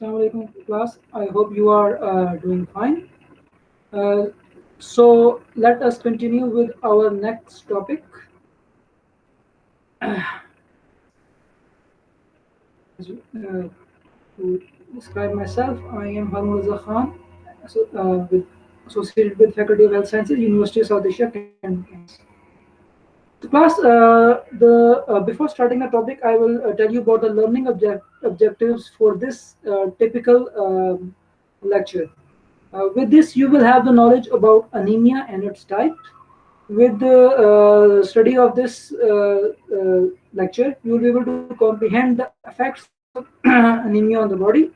Assalamu alaikum class. I hope you are doing fine. Uh, so let us continue with our next topic. To describe myself, I am Haroon Raza, associated with Faculty of Health Sciences, University of South Asia, campus. So class, before starting the topic, I will tell you about the learning objectives for this typical lecture. With this, you will have the knowledge about anemia and its type. With the study of this lecture, you will be able to comprehend the effects of anemia on the body.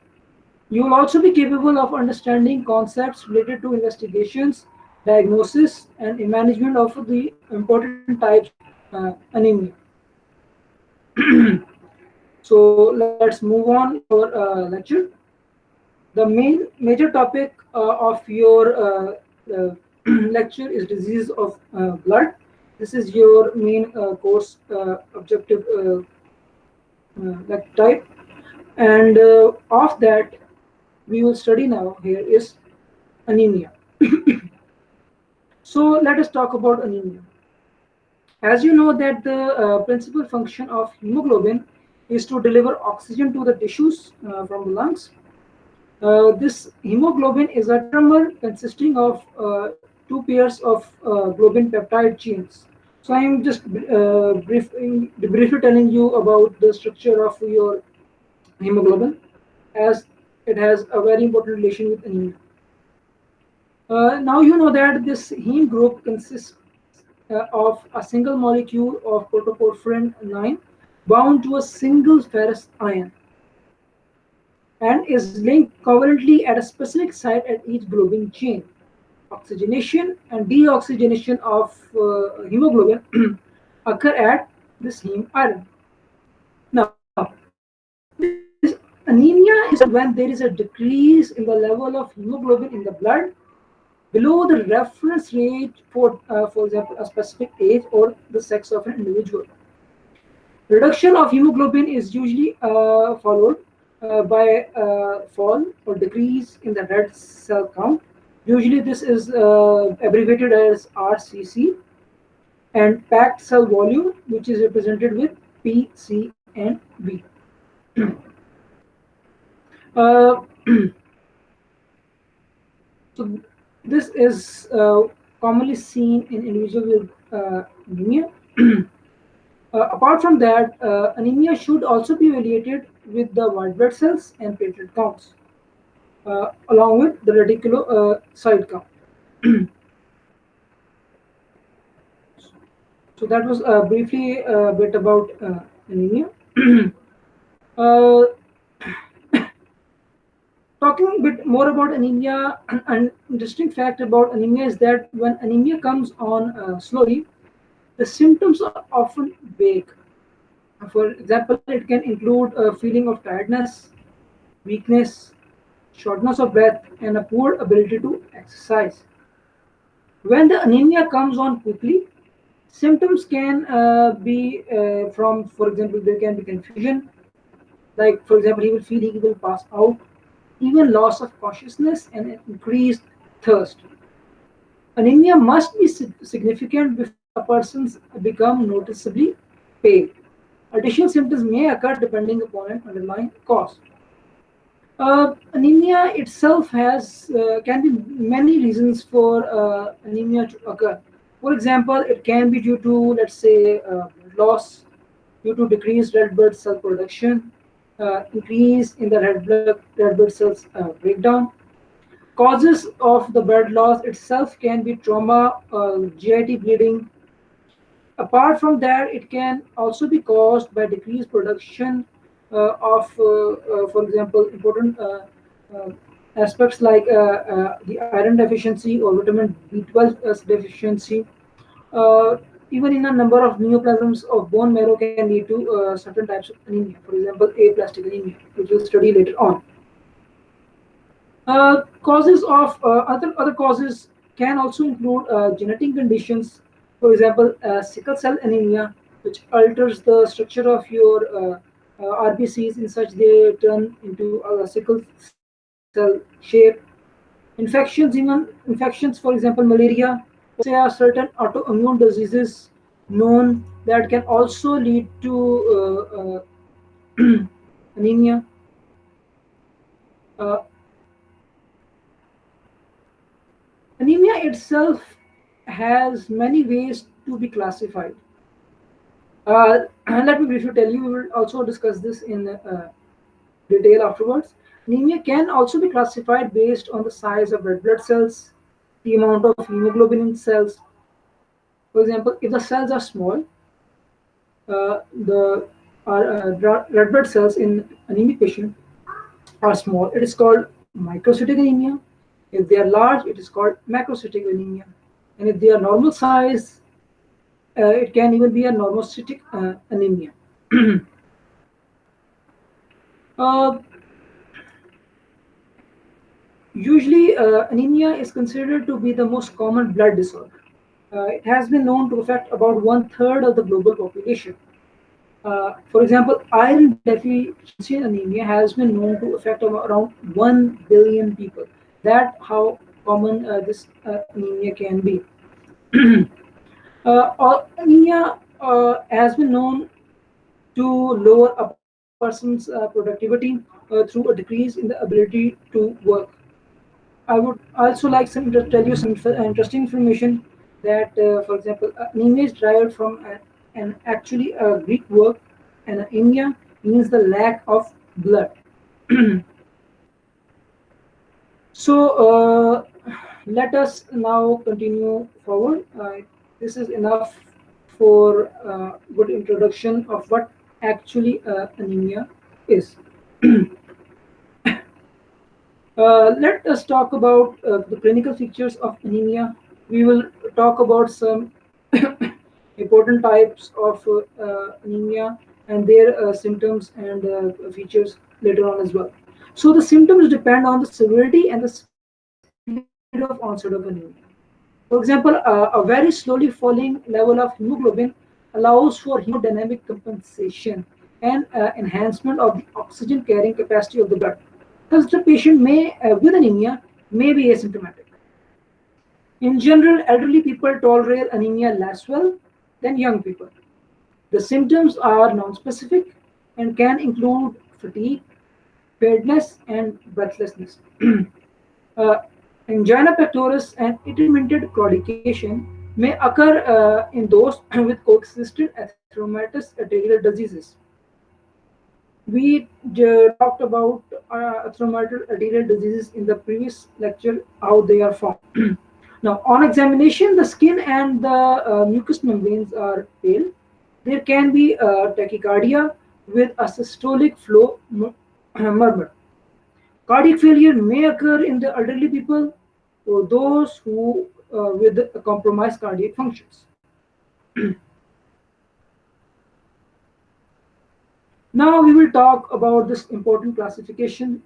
You will also be capable of understanding concepts related to investigations, diagnosis, and management of the important types of anemia. So let's move on with our lecture. The major topic of your lecture is disease of blood. This is your main course objective type, and of that we will study now here is anemia. So let us talk about anemia. As you know that the principal function of hemoglobin is to deliver oxygen to the tissues from the lungs. This hemoglobin is a trimer consisting of two pairs of globin peptide chains. So I am just briefly telling you about the structure of your hemoglobin, as it has a very important relation with anemia. Now you know that this heme group consists of a single molecule of protoporphyrin 9 bound to a single ferrous ion and is linked covalently at a specific site at each globin chain. Oxygenation and deoxygenation of hemoglobin occur at this heme iron. Now, this anemia is when there is a decrease in the level of hemoglobin in the blood below the reference rate for example, a specific age or the sex of an individual. Reduction of hemoglobin is usually followed by fall or decrease in the red cell count. Usually this is abbreviated as RCC, and packed cell volume, which is represented with PC and B. uh, so this is commonly seen in individuals with anemia. Apart from that, anemia should also be evaluated with the white blood cells and platelet counts, along with the reticulocyte count. So that was briefly a bit about anemia. uh, Talking a bit more about anemia, an interesting fact about anemia is that when anemia comes on slowly, the symptoms are often vague. For example, it can include a feeling of tiredness, weakness, shortness of breath, and a poor ability to exercise. When the anemia comes on quickly, symptoms can be from, for example, there can be confusion, like, for example, he will feel he will pass out, even loss of consciousness and increased thirst. Anemia must be significant before a person become noticeably pale. Additional symptoms may occur depending upon an underlying cause. Anemia itself has can be many reasons for anemia to occur. For example, it can be due to, let's say, blood loss, due to decreased red blood cell production, increase in the red blood cells breakdown. Causes of the blood loss itself can be trauma, GIT bleeding. Apart from that, it can also be caused by decreased production for example, important uh, aspects like the iron deficiency or vitamin B12 deficiency. Even in a number of neoplasms of bone marrow can lead to certain types of anemia, for example, aplastic anemia, which we'll study later on. Causes of other causes can also include genetic conditions, for example, sickle cell anemia, which alters the structure of your RBCs in such they turn into a sickle cell shape. Infections, even infections, for example, malaria, or say certain autoimmune diseases known that can also lead to anemia. Uh, Anemia itself has many ways to be classified. Let me briefly tell you, we will also discuss this in detail afterwards. Anemia can also be classified based on the size of red blood cells, the amount of hemoglobin in cells. For example, if the cells are small, the red blood cells in anemic patient are small, it is called microcytic anemia. If they are large, it is called macrocytic anemia. And if they are normal size, it can even be a normocytic anemia. uh, Usually, anemia is considered to be the most common blood disorder. It has been known to affect about one third of the global population. For example, iron deficiency anemia has been known to affect around 1 billion people. That how common this anemia can be. Anemia has been known to lower a person's productivity through a decrease in the ability to work. I would also like to tell you some interesting information that, for example, anemia is derived from an actually a Greek word, and anemia means the lack of blood. So let us now continue forward. This is enough for good introduction of what actually anemia is. Let us talk about the clinical features of anemia. We will talk about some important types of anemia and their symptoms and features later on as well. So the symptoms depend on the severity and the speed of onset of anemia. For example, a very slowly falling level of hemoglobin allows for hemodynamic compensation and enhancement of the oxygen carrying capacity of the blood. Thus, the patient may, with anemia, may be asymptomatic. In general, elderly people tolerate anemia less well than young people. The symptoms are non-specific and can include fatigue, tiredness, and breathlessness. uh, Angina pectoris and intermittent claudication may occur in those with coexistent atheromatous arterial diseases. We talked about atheromatous arterial diseases in the previous lecture, how they are formed. Now, on examination, the skin and the mucous membranes are pale. There can be tachycardia with a systolic flow murmur. Cardiac failure may occur in the elderly people or those who with compromised cardiac functions. Now we will talk about this important classification.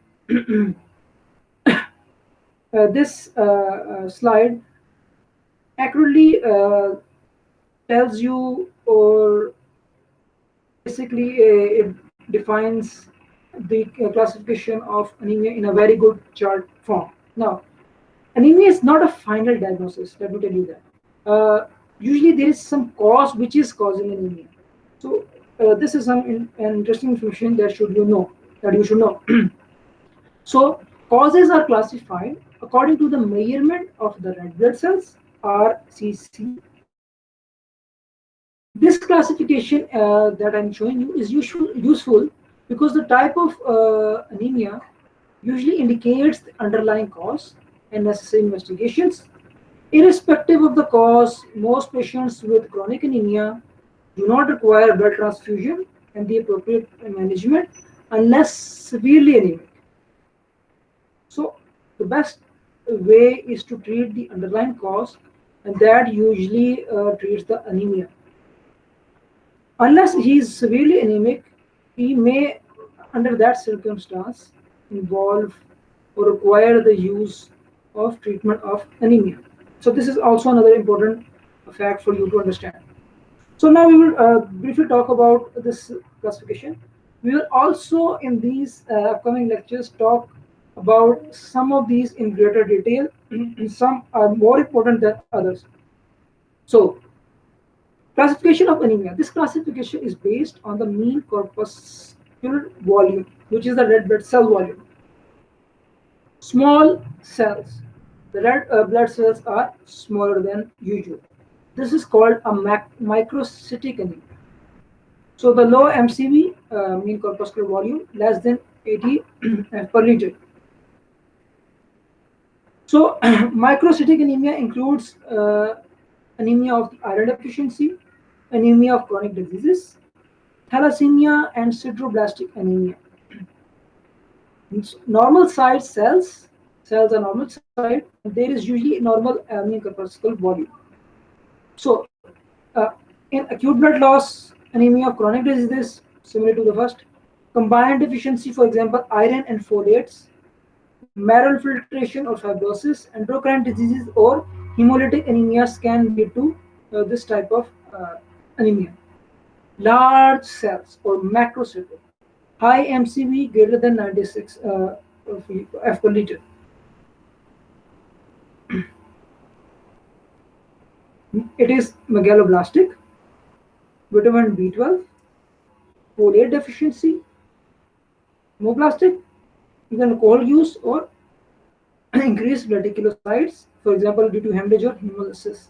This slide accurately tells you, or basically it defines the classification of anemia in a very good chart form. Now, anemia is not a final diagnosis, let me tell you that. Usually there is some cause which is causing anemia. So this is some interesting information that you should know. So causes are classified according to the measurement of the red blood cells, RCC. This classification that I'm showing you is useful because the type of anemia usually indicates the underlying cause and necessary investigations. Irrespective of the cause, most patients with chronic anemia do not require blood transfusion and the appropriate management unless severely anemic. So the best way is to treat the underlying cause, and that usually treats the anemia. Unless he is severely anemic, he may, under that circumstance, involve or require the use of treatment of anemia. So this is also another important fact for you to understand. So now we will briefly talk about this classification. We will also in these upcoming lectures talk about some of these in greater detail. Some are more important than others. So, classification of anemia. This classification is based on the mean corpuscular volume, which is the red blood cell volume. Small cells. The red blood cells are smaller than usual. This is called a microcytic anemia. So the low MCV, mean corpuscular volume, less than 80 per liter. So microcytic anemia includes anemia of the iron deficiency, anemia of chronic diseases, thalassemia, and sideroblastic anemia. Normal size cells are normal size, and there is usually normal mean corpuscular volume. So in acute blood loss, anemia of chronic diseases, similar to the first, combined deficiency, for example, iron and folates, marrow infiltration or fibrosis, endocrine diseases, or hemolytic anemias can lead to this type of anemia. Large cells or macrocytic, high MCV greater than 96 F per liter. It is megaloblastic, vitamin B12, folate deficiency, hemoblastic, even alcohol use or increased reticulocytes, for example, due to hemorrhage or hemolysis.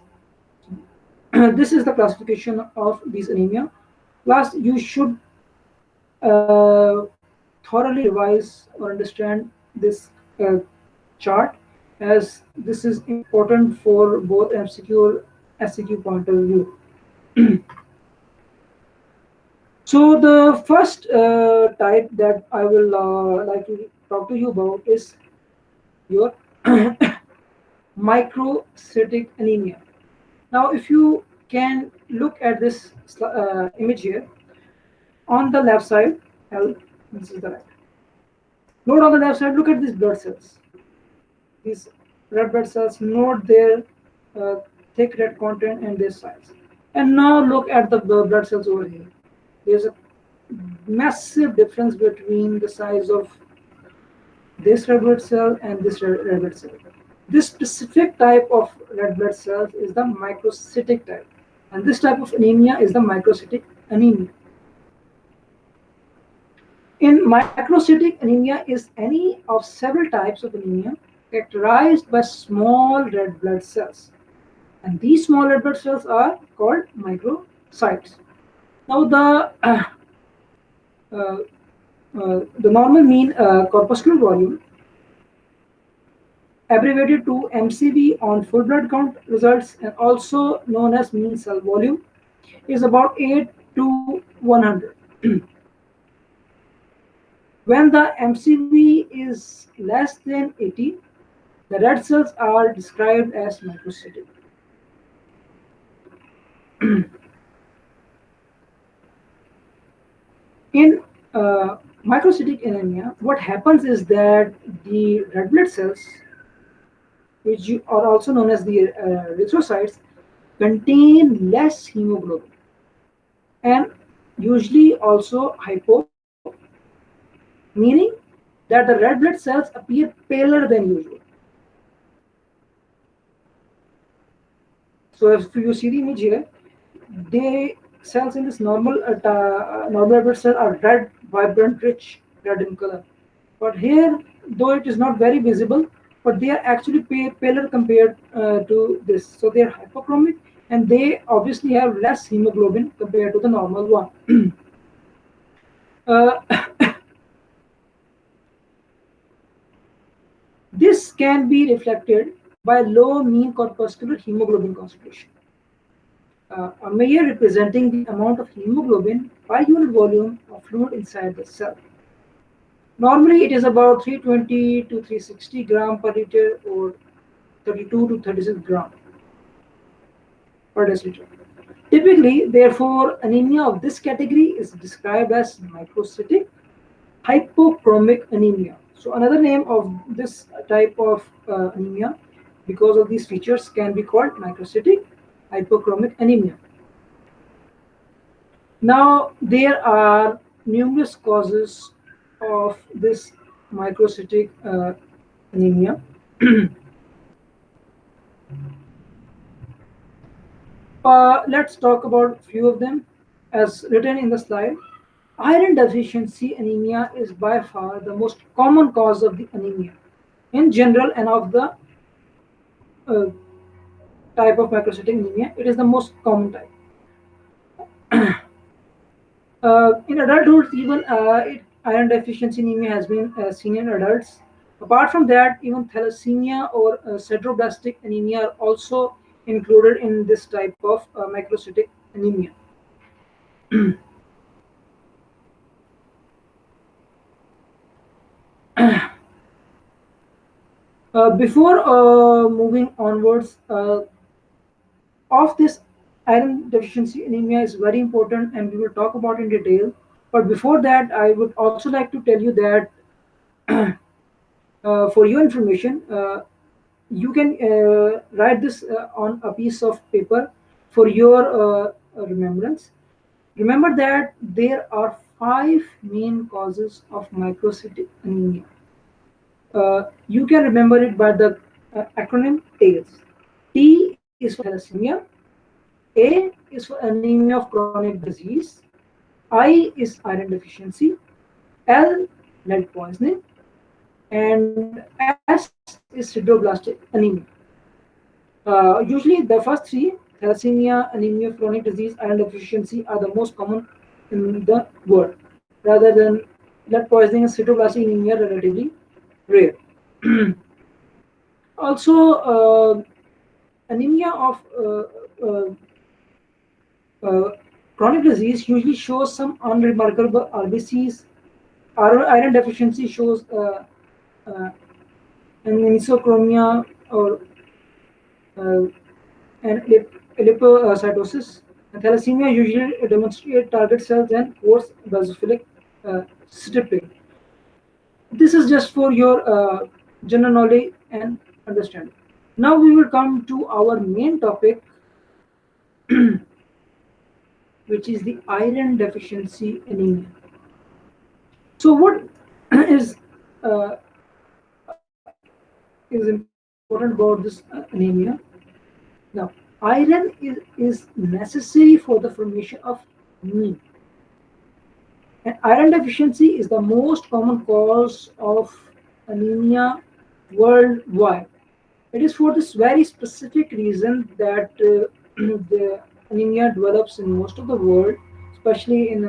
This is the classification of these anemia. Last, you should thoroughly revise or understand this chart, as this is important for both MCQ or SCQ point of view. So the first type that I will like to talk to you about is your microcytic anemia. Now, if you can look at this image here, on the left side, this is the right. Note on the left side, look at these blood cells. These red blood cells, note their thick red content and their size. And now look at the blood cells over here. There's a massive difference between the size of this red blood cell and this red blood cell. This specific type of red blood cells is the microcytic type, and this type of anemia is the microcytic anemia. In microcytic anemia is any of several types of anemia characterized by small red blood cells, and these small red blood cells are called microcytes. Now the normal mean corpuscular volume, abbreviated to MCV on full blood count results and also known as mean cell volume, is about 8 to 100. When the MCV is less than 80, the red cells are described as microcytic. In microcytic anemia, what happens is that the red blood cells, which are also known as the erythrocytes, contain less hemoglobin and usually also hypo, meaning that the red blood cells appear paler than usual. So if you see the image here, the cells in this normal red blood cell are red, vibrant, rich red in color. But here, though it is not very visible, but they are actually paler compared to this. So they are hypochromic, and they obviously have less hemoglobin compared to the normal one. uh, this can be reflected by low mean corpuscular hemoglobin concentration. A measure representing the amount of hemoglobin by unit volume of fluid inside the cell. Normally, it is about 320 to 360 gram per liter or 32 to 36 gram per deciliter. Typically, therefore, anemia of this category is described as microcytic hypochromic anemia. So another name of this type of anemia, because of these features, can be called microcytic hypochromic anemia. Now, there are numerous causes of this microcytic anemia. Let's talk about few of them. As written in the slide, iron deficiency anemia is by far the most common cause of the anemia in general and of the uh, type of microcytic anemia. It is the most common type. In adulthood, even iron deficiency anemia has been seen in adults. Apart from that, even thalassemia or sideroblastic anemia are also included in this type of microcytic anemia. Before moving onwards, of this iron deficiency anemia is very important and we will talk about in detail. But before that, I would also like to tell you that for your information, you can write this on a piece of paper for your remembrance. Remember that there are five main causes of microcytic anemia. You can remember it by the acronym TAILS. T is for thalassemia, A is for anemia of chronic disease, I is iron deficiency, L lead poisoning, and S is sideroblastic anemia. Usually, the first three, thalassemia, anemia of chronic disease, iron deficiency, are the most common in the world, rather than lead poisoning and sideroblastic anemia relatively rare. Also, anemia of uh, uh, chronic disease usually shows some unremarkable RBCs. Iron deficiency shows uh, anisochromia or uh, and lipocytosis. And thalassemia usually demonstrate target cells and coarse basophilic stripping. This is just for your general knowledge and understanding. Now we will come to our main topic, which is the iron deficiency anemia. So, what is uh, is important about this anemia? Now, iron is necessary for the formation of heme, and iron deficiency is the most common cause of anemia worldwide. It is for this very specific reason that the anemia develops in most of the world, especially in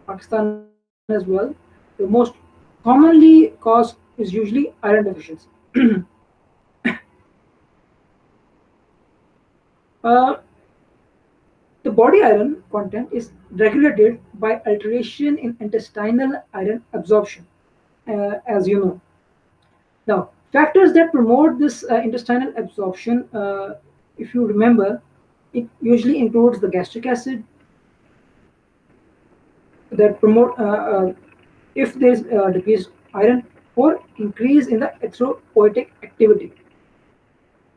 Pakistan as well. The most commonly cause is usually iron deficiency. uh, the body iron content is regulated by alteration in intestinal iron absorption, as you know. Now, factors that promote this intestinal absorption, if you remember, it usually includes the gastric acid that promote if there is decreased iron or increase in the erythropoietic activity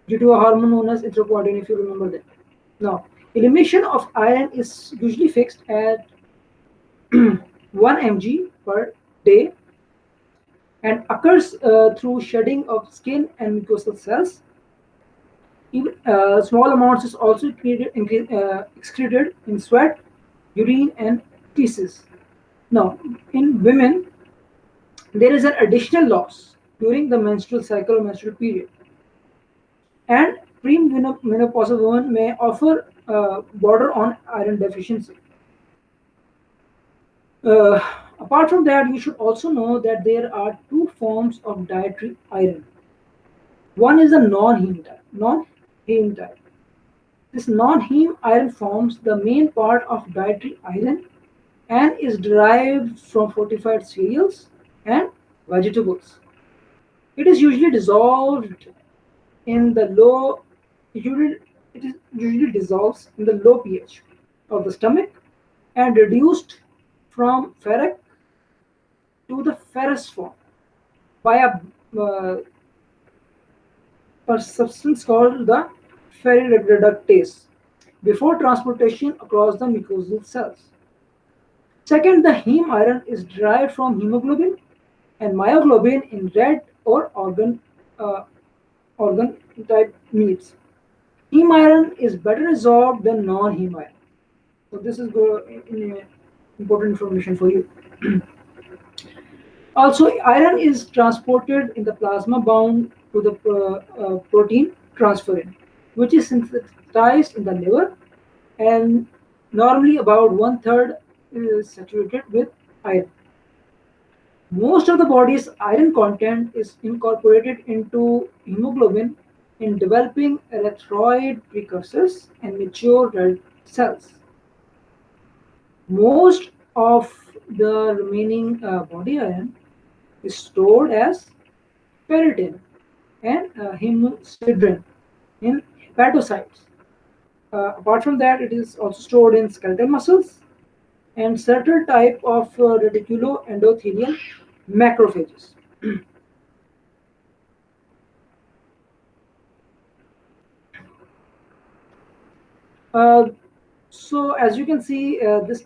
due to a hormone known as erythropoietin, if you remember that. Now, elimination of iron is usually fixed at 1 mg per day and occurs through shedding of skin and mucosal cells. Even small amounts is also excreted in sweat, urine, and feces. Now, in women, there is an additional loss during the menstrual cycle or menstrual period, and premenopausal women may offer border on iron deficiency. Uh, Apart from that, you should also know that there are two forms of dietary iron. One is a non-heme type. Non-heme type. This non-heme iron forms the main part of dietary iron and is derived from fortified cereals and vegetables. It is usually dissolved in the low. Usually, it is usually dissolves in the low pH of the stomach and reduced from ferric to the ferrous form by a substance called the ferroreductase before transportation across the mucosal cells. Second, the heme iron is derived from hemoglobin and myoglobin in red or uh, organ type meats. Heme iron is better absorbed than non-heme iron. So this is important information for you. Also, iron is transported in the plasma bound to the protein transferrin, which is synthesized in the liver, and normally about one third is saturated with iron. Most of the body's iron content is incorporated into hemoglobin in developing erythroid precursors and mature red cells. Most of the remaining body iron is stored as ferritin and hemosiderin in hepatocytes. Apart from that, it is also stored in skeletal muscles and certain type of reticuloendothelial macrophages. Uh, so as you can see, this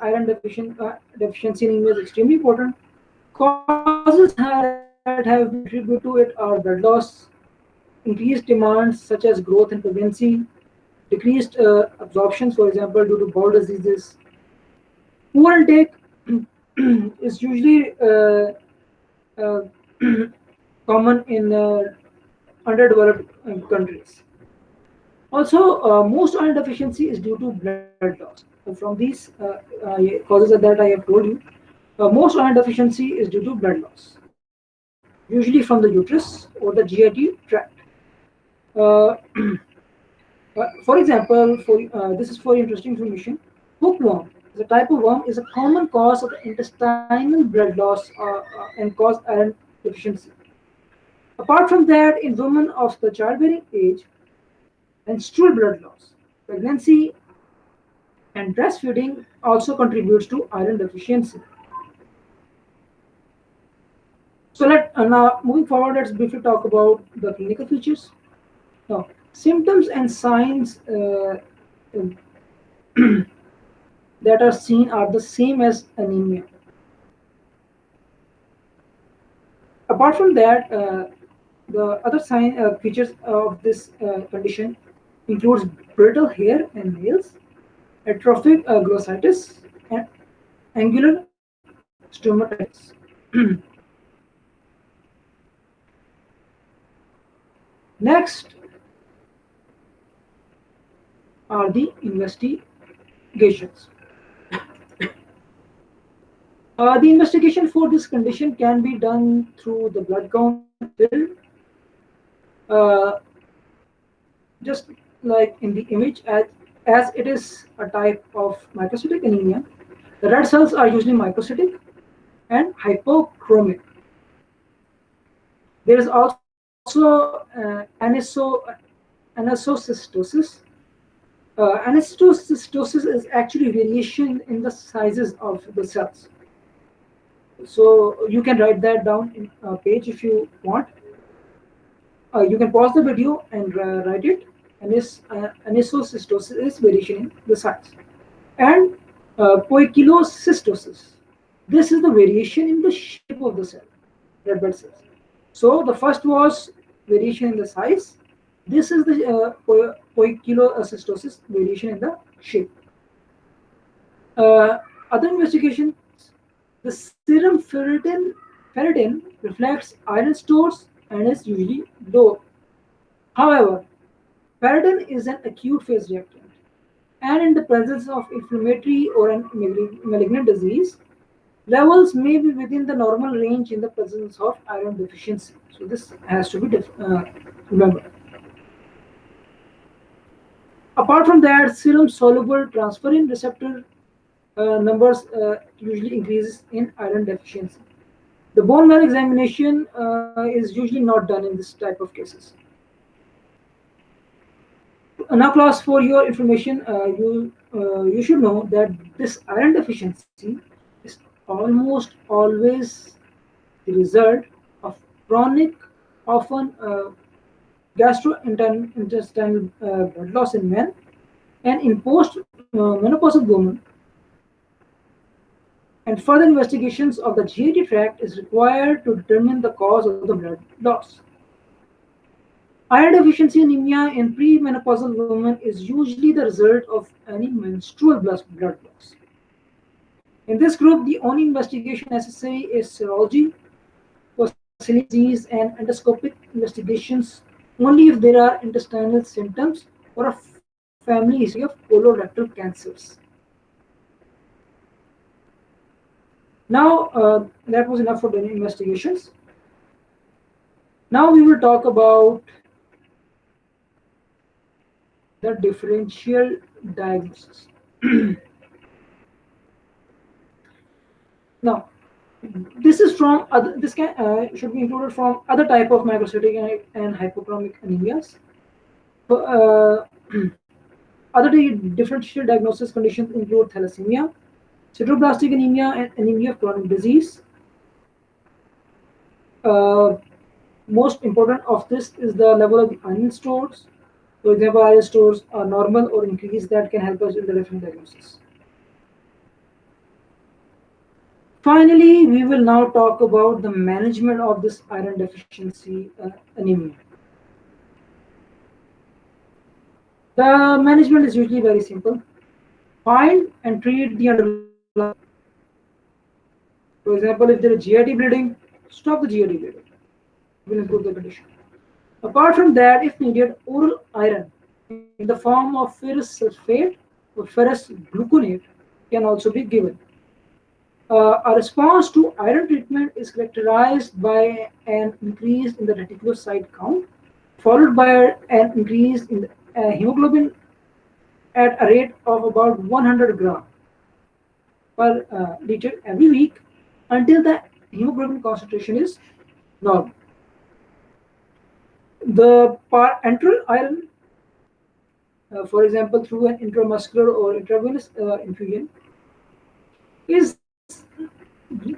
deficiency anemia is extremely important. Causes that have been attributed to it are blood loss, increased demands such as growth and pregnancy, decreased absorptions, for example, due to bowel diseases. Poor intake is usually uh, common in underdeveloped countries. Also, most iron deficiency is due to blood loss. So from these causes that I have told you, most iron deficiency is due to blood loss, usually from the uterus or the GIT tract. Uh, for example, this is for interesting information. Hookworm is a type of worm is a common cause of the intestinal blood loss and cause iron deficiency. Apart from that, in women of the childbearing age, menstrual blood loss, pregnancy, and breastfeeding also contributes to iron deficiency. So now moving forward, let's briefly talk about the clinical features. Now, symptoms and signs that are seen are the same as anemia. Apart from that, the other features of this condition includes brittle hair and nails, atrophic glossitis, and angular stomatitis. Next are the investigations. The investigation for this condition can be done through the blood count filled, uh, just like in the image, as it is a type of microcytic anemia. The red cells are usually microcytic and hypochromic. There is also anisocytosis. Anisocytosis is actually variation in the sizes of the cells. So you can write that down in a page if you want. You can pause the video and write it. Anisocytosis is variation in the size. And poikilocystosis. This is the variation in the shape of the cell, red blood cells. So the first was variation in the size. This is the poikilocystosis, variation in the shape. Other investigations, the serum ferritin reflects iron stores and is usually low. However, ferritin is an acute phase reactant, and in the presence of inflammatory or an malignant disease, levels may be within the normal range in the presence of iron deficiency. So this has to be remembered. Apart from that, serum soluble transferrin receptor numbers usually increases in iron deficiency. The bone marrow examination is usually not done in this type of cases. Now, class, for your information, you should know that this iron deficiency is almost always the result of chronic, often gastrointestinal blood loss in men, and in post menopausal women, And further investigations of the GIT tract is required to determine the cause of the blood loss. Iron deficiency anemia in premenopausal women is usually the result of any menstrual blood loss. In this group, the only investigation necessary is serology for disease and endoscopic investigations only if there are intestinal symptoms or a family history of colorectal cancers. Now, that was enough for the investigations. Now we will talk about the differential diagnosis. Now, this is from other. This can should be included from other type of macrocytic and hypochromic anemias. Uh, Other differential diagnosis conditions include thalassemia, sideroblastic anemia, and anemia of chronic disease. Uh, Most important of this is the level of the iron stores. For example, iron stores are normal or increased that can help us in the different diagnosis. Finally, we will now talk about the management of this iron deficiency anemia. The management is usually very simple. Find and treat the underlying. For example, if there is GIT bleeding, stop the GIT bleeding. It will improve the condition. Apart from that, if needed, oral iron in the form of ferrous sulfate or ferrous gluconate can also be given. A response to iron treatment is characterized by an increase in the reticulocyte count, followed by an increase in the, hemoglobin at a rate of about 100 gram per liter every week until the hemoglobin concentration is normal. The parenteral iron, for example, through an intramuscular or intravenous infusion, is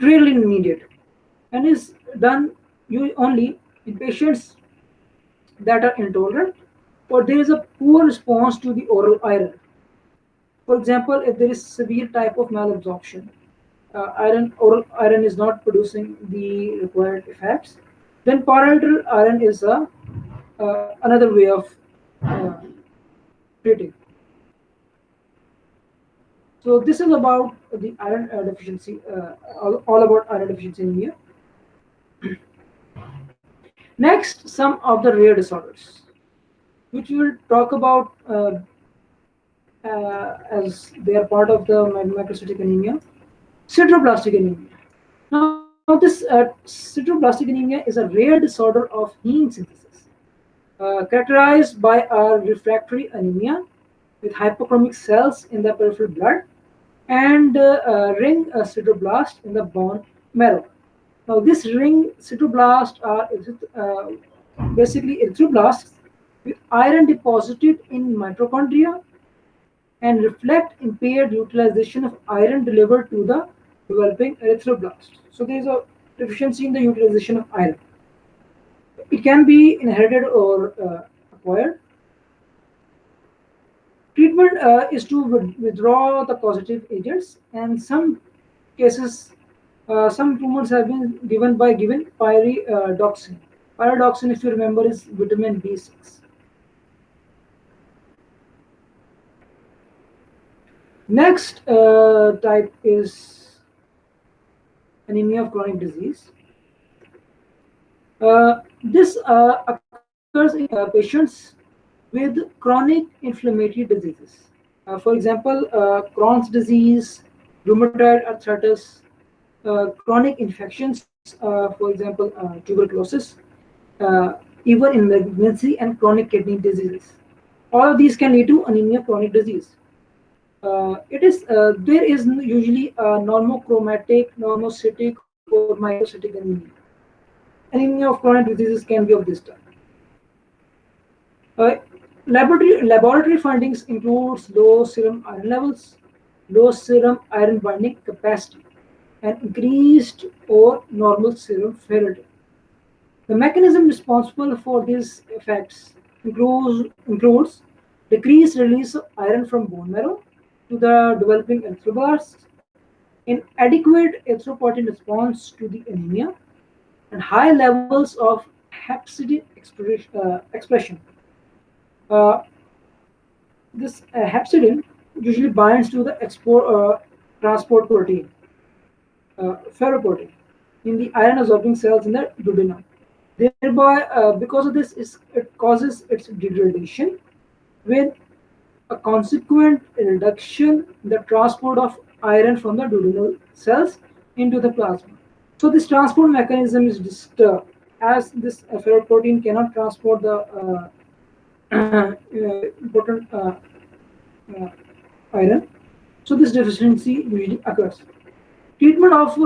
rarely needed and is done only in patients that are intolerant or there is a poor response to the oral iron. For example, if there is severe type of malabsorption, oral iron is not producing the required effects, then parenteral iron is another way of uh, treating. So this is about the iron deficiency, all about iron deficiency anemia. Next, some of the rare disorders, which we will talk about as they are part of the macrocytic anemia. Sideroblastic anemia. Now, this sideroblastic anemia is a rare disorder of heme synthesis, characterized by a refractory anemia with hypochromic cells in the peripheral blood and ring sideroblast in the bone marrow. Now, this ring sideroblasts are basically erythroblasts with iron deposited in mitochondria and reflect impaired utilization of iron delivered to the developing erythroblast. So there is a deficiency in the utilization of iron. It can be inherited or acquired. Treatment is to withdraw the causative agents, and some cases, some improvements have been given by giving pyridoxine. Pyridoxine, if you remember, is vitamin B6. Next type is anemia of chronic disease. This occurs in patients with chronic inflammatory diseases. For example, Crohn's disease, rheumatoid arthritis, chronic infections, for example, tuberculosis, even in malignancy and chronic kidney diseases. All of these can lead to anemia of chronic disease. There is usually a normochromatic, normocytic, or microcytic anemia. Anemia of chronic diseases can be of this type. Laboratory findings includes low serum iron levels, low serum iron binding capacity, and increased or normal serum ferritin. The mechanism responsible for these effects includes decreased release of iron from bone marrow to the developing erythroblasts, inadequate erythropoietin response to the anemia, and high levels of hepcidin expression. Uh, this hepcidin usually binds to the transport protein, ferroprotein, in the iron absorbing cells in the duodenum. Thereby, because of this, it causes its degradation with a consequent reduction in the transport of iron from the duodenal cells into the plasma. So this transport mechanism is disturbed as this ferroprotein cannot transport the important uh, iron. So this deficiency usually occurs. Treatment of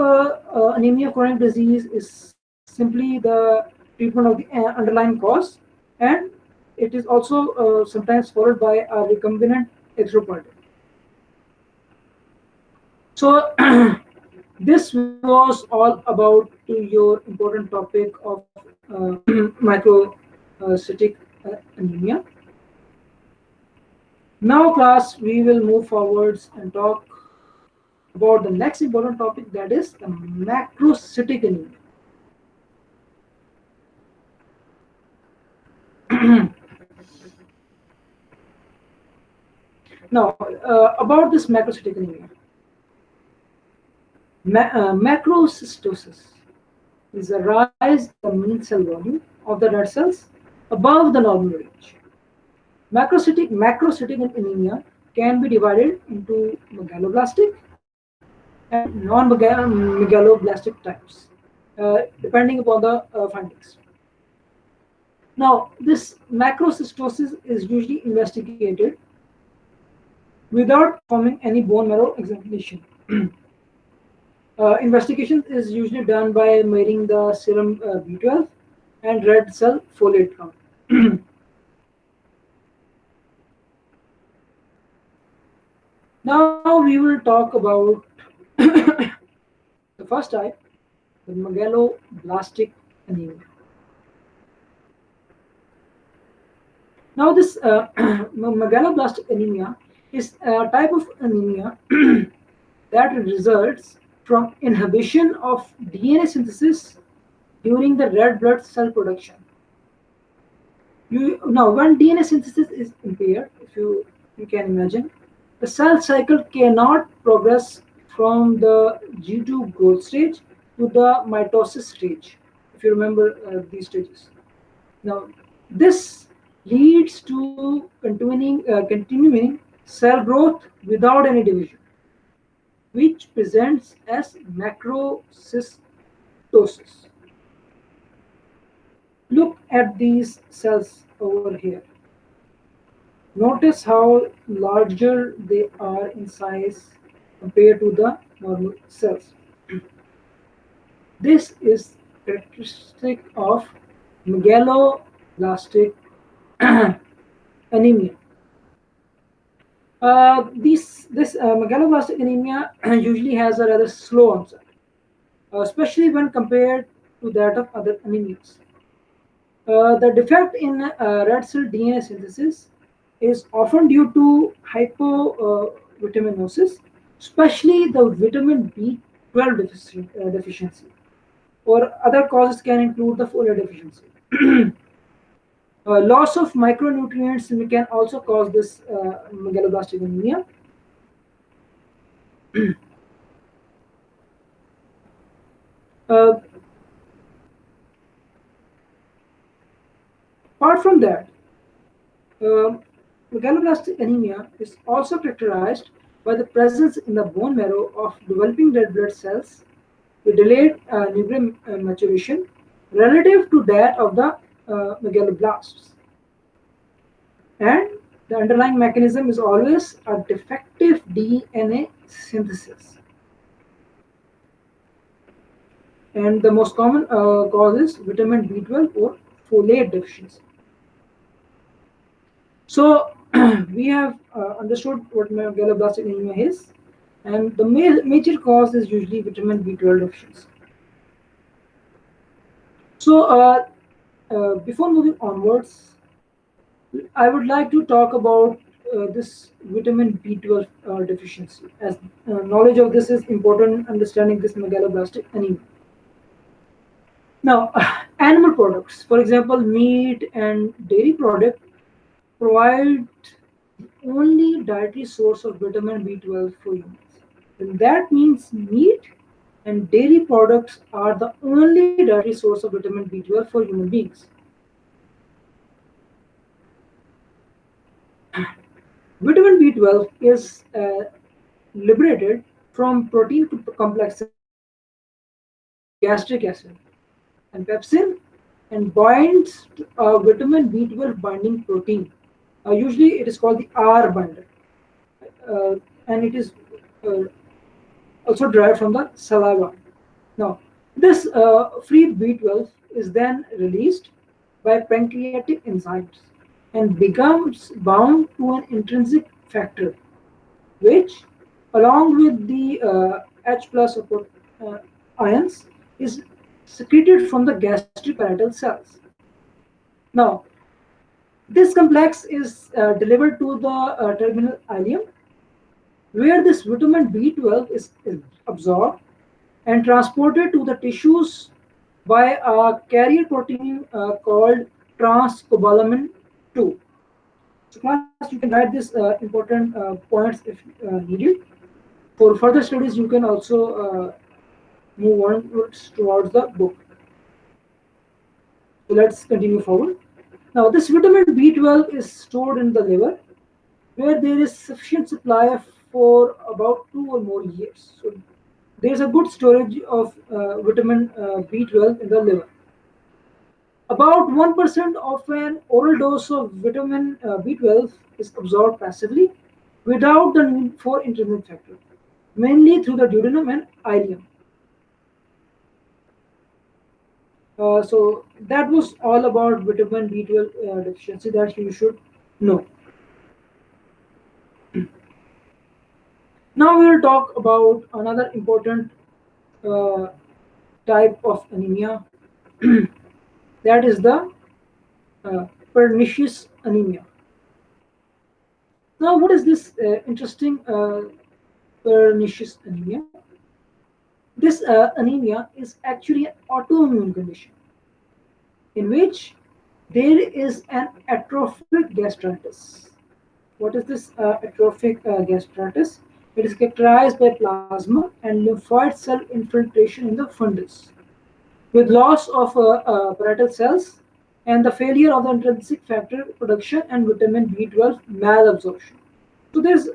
anemia chronic disease is simply the treatment of the underlying cause, and it is also sometimes followed by a recombinant erythropoietin. So this was all about your important topic of microcytic anemia. Now, class, we will move forwards and talk about the next important topic, that is the macrocytic anemia. Now, about this macrocytic anemia, macrocytosis is a rise in the mean cell volume of the red cells above the normal range. Macrocytic anemia can be divided into megaloblastic and non-megaloblastic types, depending upon the findings. Now, this macrocytosis is usually investigated without performing any bone marrow examination. Investigation is usually done by measuring the serum B12 and red cell folate count. Now we will talk about the first type, the megaloblastic anemia. Now this megaloblastic anemia is a type of anemia that results from inhibition of DNA synthesis during the red blood cell production. Now, when DNA synthesis is impaired, if you can imagine, the cell cycle cannot progress from the G2 growth stage to the mitosis stage. If you remember these stages. Now, this leads to continuing cell growth without any division, which presents as macrocytosis. Look at these cells over here. Notice how larger they are in size compared to the normal cells. This is characteristic of megaloblastic anemia. This megaloblastic anemia usually has a rather slow onset, especially when compared to that of other anemias. The defect in red cell DNA synthesis is often due to hypovitaminosis, especially the vitamin B12 deficiency, or other causes can include the folate deficiency. Loss of micronutrients can also cause this megaloblastic anemia. Uh, Apart from that, megaloblastic anemia is also characterized by the presence in the bone marrow of developing red blood cells with delayed nuclear maturation relative to that of the megaloblasts. And the underlying mechanism is always a defective DNA synthesis. And the most common cause is vitamin B12 or folate deficiency. So we have understood what megaloblastic anemia is, and the major cause is usually vitamin B12 deficiency. So before moving onwards, I would like to talk about this vitamin B12 deficiency. As knowledge of this is important in understanding this megaloblastic anemia. Now, animal products, for example, meat and dairy products provide only dietary source of vitamin B12 for humans. And that means meat and dairy products are the only dietary source of vitamin B12 for human beings. Vitamin B12 is liberated from protein complexes called gastric acid and pepsin and binds to a vitamin B12 binding protein. Usually it is called the R binder, and it is uh, also derived from the saliva. Now, this free B12 is then released by pancreatic enzymes and becomes bound to an intrinsic factor, which, along with the H plus ions, is secreted from the gastric parietal cells. Now, this complex is delivered to the terminal ileum, where this vitamin B12 is absorbed and transported to the tissues by a carrier protein called transcobalamin 2. So class, you can write these important points if needed. For further studies, you can also move onwards towards the book. So let's continue forward. Now, this vitamin B12 is stored in the liver, where there is sufficient supply for about 2 or more years. So there is a good storage of vitamin B12 in the liver. About 1% of an oral dose of vitamin B12 is absorbed passively without the need for intrinsic factor, mainly through the duodenum and ileum. So that was all about vitamin B12 deficiency that you should know. Now we will talk about another important uh, type of anemia, that is the pernicious anemia. Now, what is this interesting pernicious anemia? This anemia is actually an autoimmune condition in which there is an atrophic gastritis. What is this atrophic gastritis? It is characterized by plasma and lymphoid cell infiltration in the fundus, with loss of parietal cells and the failure of the intrinsic factor production and vitamin B12 malabsorption. So there's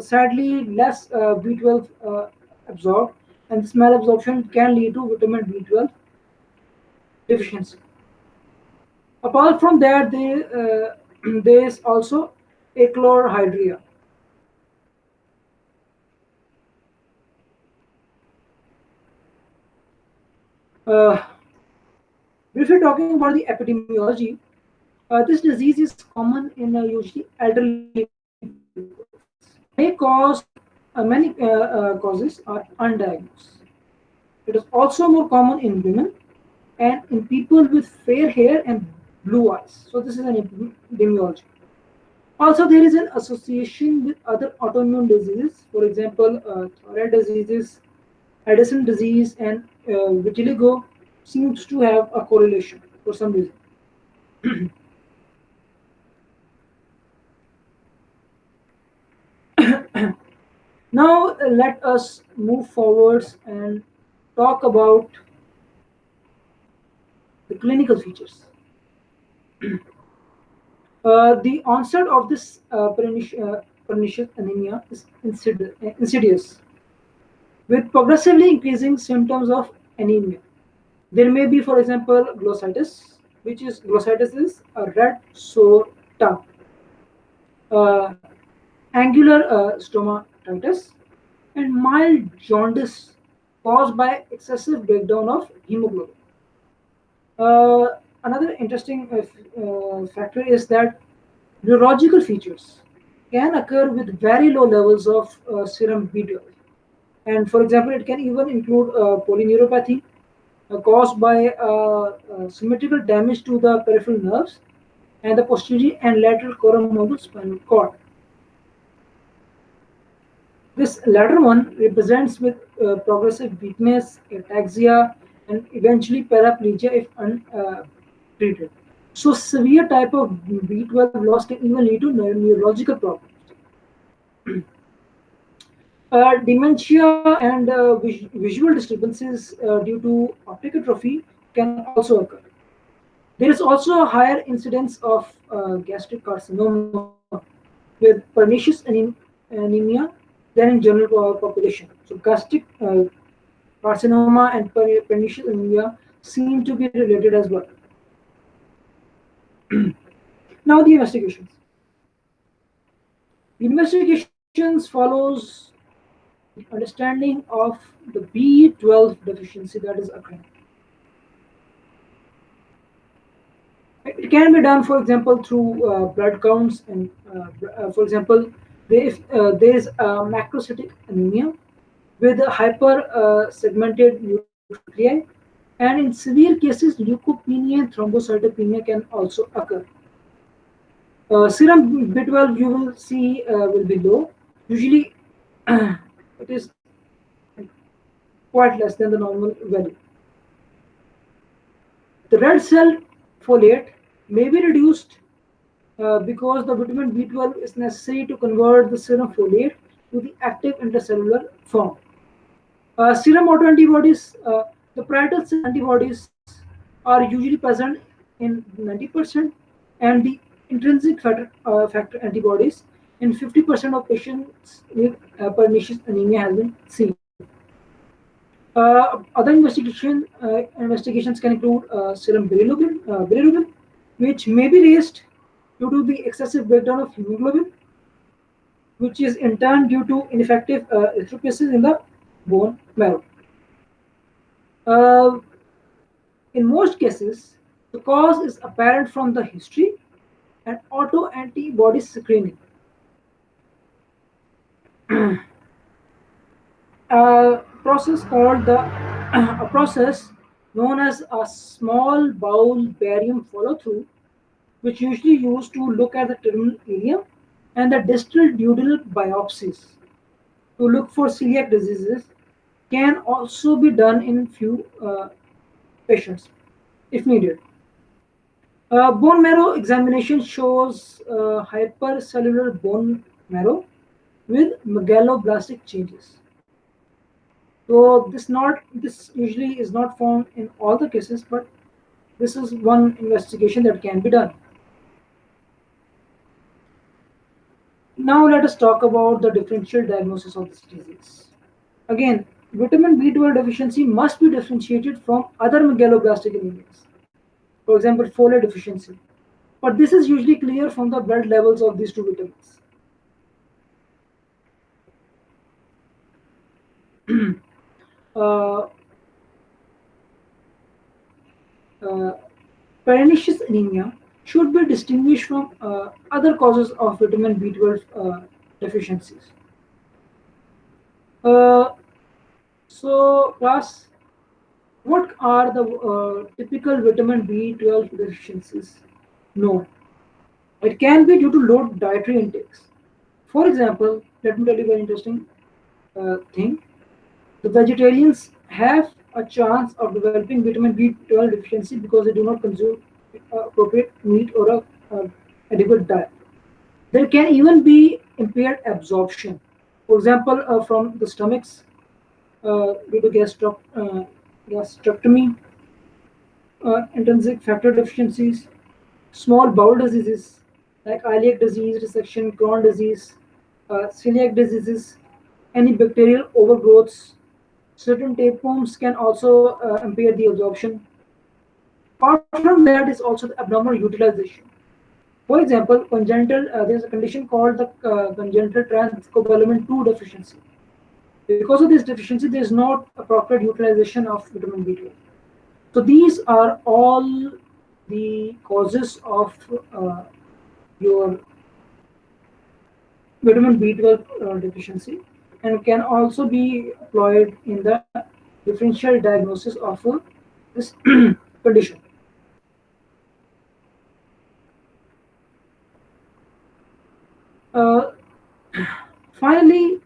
sadly less B12 absorbed, and this malabsorption can lead to vitamin B12 deficiency. Apart from that, there is also achlorhydria. Uh, Briefly talking about the epidemiology, this disease is common in usually elderly people, and may cause many causes are undiagnosed. It is also more common in women and in people with fair hair and blue eyes. So this is an epidemiology. Also, there is an association with other autoimmune diseases, for example, thyroid diseases, Addison disease, and vitiligo seems to have a correlation for some reason. Now, let us move forwards and talk about the clinical features. The onset of this pernicious anemia is insidious, with progressively increasing symptoms of anemia. There may be, for example, glossitis, which is glossitis is a red sore tongue, uh, angular stomatitis, and mild jaundice caused by excessive breakdown of hemoglobin. Another interesting factor is that neurological features can occur with very low levels of serum B12. And for example, it can even include polyneuropathy caused by symmetrical damage to the peripheral nerves and the posterior and lateral coron of the spinal cord. This latter one represents with progressive weakness, ataxia, and eventually paraplegia if untreated. So severe type of B12 loss can even lead to neurological problems. Dementia and visual disturbances due to optic atrophy can also occur. There is also a higher incidence of gastric carcinoma with pernicious anemia than in general population. So gastric carcinoma and pernicious anemia seem to be related as well. Now the investigations. The investigations follows understanding of the B12 deficiency that is occurring. It can be done, for example, through blood counts, and for example, if there is macrocytic anemia with a hyper segmented neutrophil, and in severe cases, leukopenia and thrombocytopenia can also occur. Serum B12 you will see will be low. Usually, it is quite less than the normal value. The red cell folate may be reduced because the vitamin B12 is necessary to convert the serum folate to the active intracellular form. Serum autoantibodies, the parietal cell antibodies are usually present in 90%, and the intrinsic factor antibodies in 50% of patients with pernicious anemia has been seen. Other investigations can include serum bilirubin, which may be raised due to the excessive breakdown of hemoglobin, which is in turn due to ineffective erythropoiesis in the bone marrow. Uh, in most cases, the cause is apparent from the history and autoantibody screening. Process called the a process known as a small bowel barium follow through, which usually used to look at the terminal area and the distal duodenal biopsies to look for celiac diseases, can also be done in few patients if needed. Bone marrow examination shows hypercellular bone marrow with megaloblastic changes. So this usually is not found in all the cases, but this is one investigation that can be done. Now let us talk about the differential diagnosis of this disease. Again, vitamin B12 deficiency must be differentiated from other megaloblastic anemias. For example, folate deficiency. But this is usually clear from the blood levels of these two vitamins. Uh, uh, Pernicious anemia should be distinguished from other causes of vitamin B12 deficiencies. Uh, so, class, what are the typical vitamin B12 deficiencies? No, it can be due to low dietary intakes. For example, let me tell you a very interesting thing. The vegetarians have a chance of developing vitamin B12 deficiency because they do not consume appropriate meat or a adequate diet. There can even be impaired absorption. For example, from the stomachs due to gastrectomy, intrinsic factor deficiencies, small bowel diseases like iliac disease, resection, Crohn disease, celiac diseases, any bacterial overgrowths. Certain tapeworms can also impair the absorption. Apart from that is also the abnormal utilization. For example, there is a condition called the congenital transcobalamin 2 deficiency. Because of this deficiency, there is not appropriate utilization of vitamin B12. So these are all the causes of your vitamin B12 deficiency, and can also be employed in the differential diagnosis of this condition. Uh, Finally,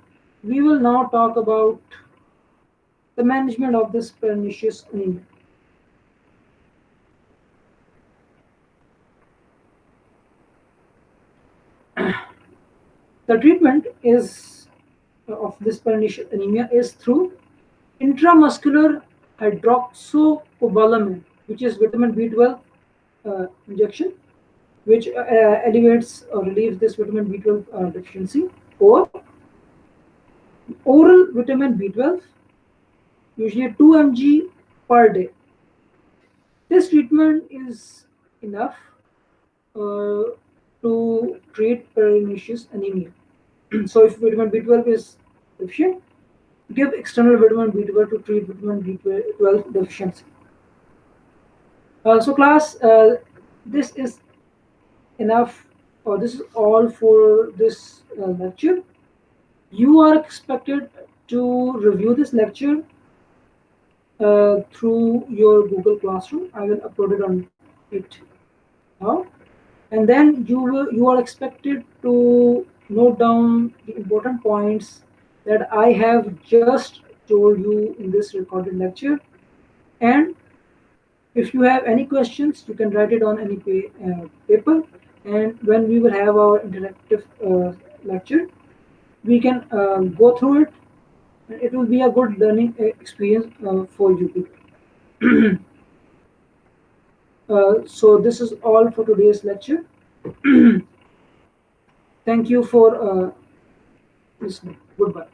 we will now talk about the management of this pernicious anemia. The treatment is of this pernicious anemia is through intramuscular hydroxycobalamin, which is vitamin B12 injection, which elevates or relieves this vitamin B12 deficiency, or oral vitamin B12, usually 2 mg per day. This treatment is enough to treat pernicious anemia. So, if vitamin B12 is deficient, give external vitamin B12 to treat vitamin B12 deficiency. So, class, this is enough, or this is all for this lecture. You are expected to review this lecture through your Google Classroom. I will upload it now, and then you are expected to note down the important points that I have just told you in this recorded lecture. And if you have any questions, you can write it on any paper. And when we will have our interactive lecture, we can go through it. And it will be a good learning experience for you people. So this is all for today's lecture. Thank you for listening. Goodbye.